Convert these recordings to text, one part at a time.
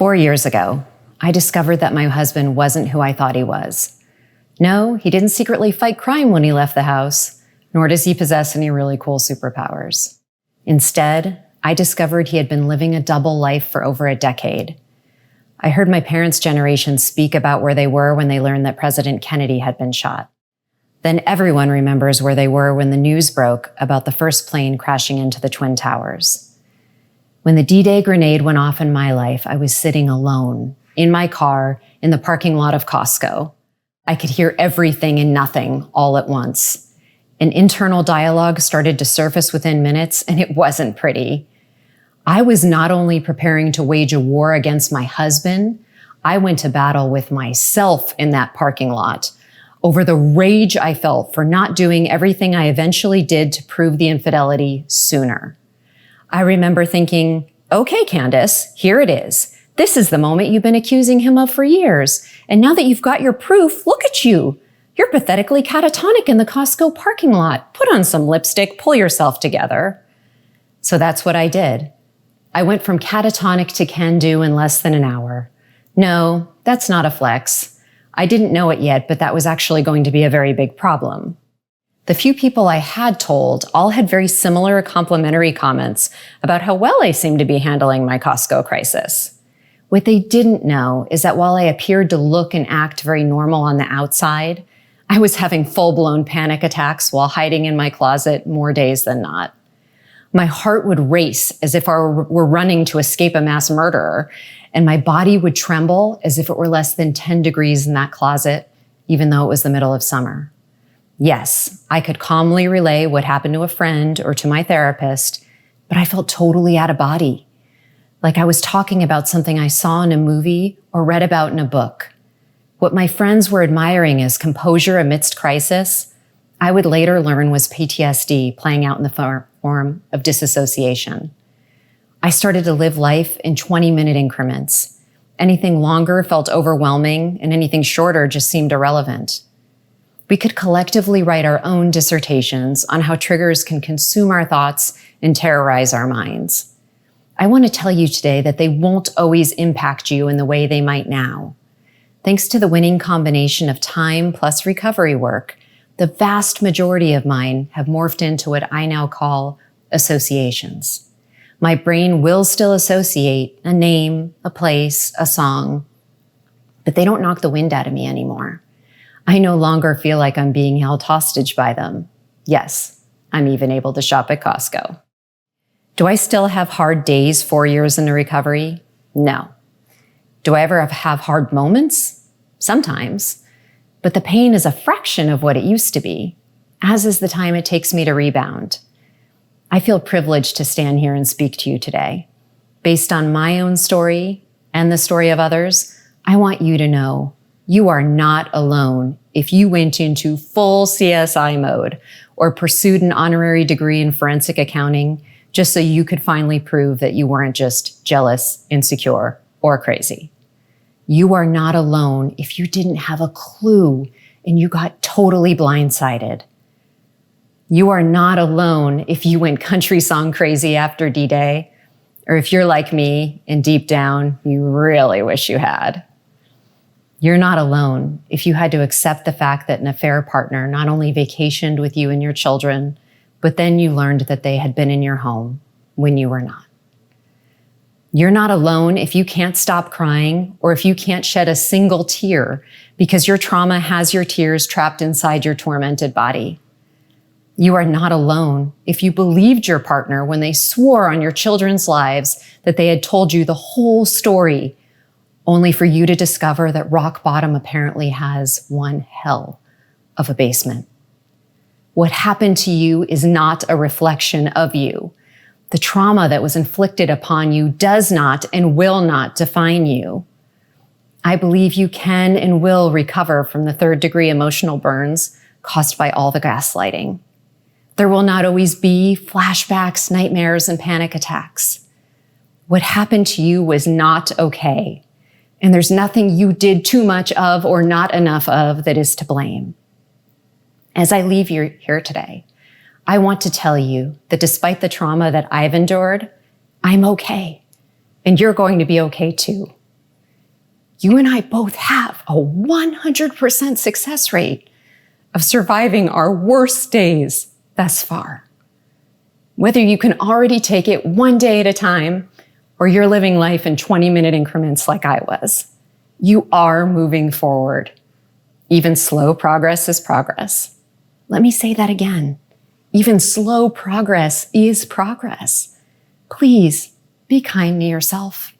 4 years ago, I discovered that my husband wasn't who I thought he was. No, he didn't secretly fight crime when he left the house, nor does he possess any really cool superpowers. Instead, I discovered he had been living a double life for over a decade. I heard my parents' generation speak about where they were when they learned that President Kennedy had been shot. Then everyone remembers where they were when the news broke about the first plane crashing into the Twin Towers. When the D-Day grenade went off in my life, I was sitting alone in my car in the parking lot of Costco. I could hear everything and nothing all at once. An internal dialogue started to surface within minutes, and it wasn't pretty. I was not only preparing to wage a war against my husband, I went to battle with myself in that parking lot over the rage I felt for not doing everything I eventually did to prove the infidelity sooner. I remember thinking, okay, Candace, here it is. This is the moment you've been accusing him of for years. And now that you've got your proof, look at you. You're pathetically catatonic in the Costco parking lot. Put on some lipstick, pull yourself together. So that's what I did. I went from catatonic to can-do in less than an hour. No, that's not a flex. I didn't know it yet, but that was actually going to be a very big problem. The few people I had told all had very similar complimentary comments about how well I seemed to be handling my Costco crisis. What they didn't know is that while I appeared to look and act very normal on the outside, I was having full-blown panic attacks while hiding in my closet more days than not. My heart would race as if I were running to escape a mass murderer, and my body would tremble as if it were less than 10 degrees in that closet, even though it was the middle of summer. Yes, I could calmly relay what happened to a friend or to my therapist, but I felt totally out of body. Like I was talking about something I saw in a movie or read about in a book. What my friends were admiring as composure amidst crisis, I would later learn was PTSD playing out in the form of disassociation. I started to live life in 20-minute increments. Anything longer felt overwhelming, and anything shorter just seemed irrelevant. We could collectively write our own dissertations on how triggers can consume our thoughts and terrorize our minds. I want to tell you today that they won't always impact you in the way they might now. Thanks to the winning combination of time plus recovery work, the vast majority of mine have morphed into what I now call associations. My brain will still associate a name, a place, a song, but they don't knock the wind out of me anymore. I no longer feel like I'm being held hostage by them. Yes, I'm even able to shop at Costco. Do I still have hard days 4 years into recovery? No. Do I ever have hard moments? Sometimes. But the pain is a fraction of what it used to be, as is the time it takes me to rebound. I feel privileged to stand here and speak to you today. Based on my own story and the story of others, I want you to know you are not alone if you went into full CSI mode or pursued an honorary degree in forensic accounting just so you could finally prove that you weren't just jealous, insecure, or crazy. You are not alone if you didn't have a clue and you got totally blindsided. You are not alone if you went country song crazy after D-Day, or if you're like me and deep down, you really wish you had. You're not alone if you had to accept the fact that an affair partner not only vacationed with you and your children, but then you learned that they had been in your home when you were not. You're not alone if you can't stop crying or if you can't shed a single tear because your trauma has your tears trapped inside your tormented body. You are not alone if you believed your partner when they swore on your children's lives that they had told you the whole story, only for you to discover that rock bottom apparently has one hell of a basement. What happened to you is not a reflection of you. The trauma that was inflicted upon you does not and will not define you. I believe you can and will recover from the third-degree emotional burns caused by all the gaslighting. There will not always be flashbacks, nightmares, and panic attacks. What happened to you was not okay, and there's nothing you did too much of or not enough of that is to blame. As I leave you here today, I want to tell you that despite the trauma that I've endured, I'm okay, and you're going to be okay too. You and I both have a 100% success rate of surviving our worst days thus far. Whether you can already take it one day at a time, or you're living life in 20-minute increments like I was, you are moving forward. Even slow progress is progress. Let me say that again. Even slow progress is progress. Please be kind to yourself.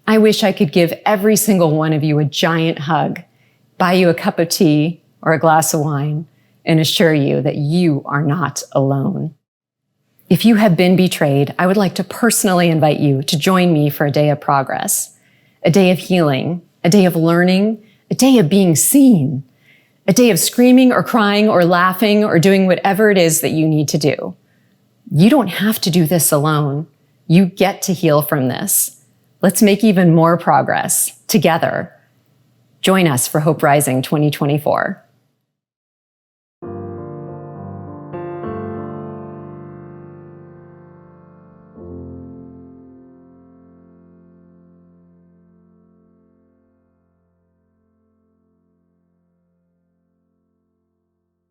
I wish I could give every single one of you a giant hug, buy you a cup of tea or a glass of wine, and assure you that you are not alone. If you have been betrayed, I would like to personally invite you to join me for a day of progress, a day of healing, a day of learning, a day of being seen, a day of screaming or crying or laughing or doing whatever it is that you need to do. You don't have to do this alone. You get to heal from this. Let's make even more progress together. Join us for Hope Rising 2024.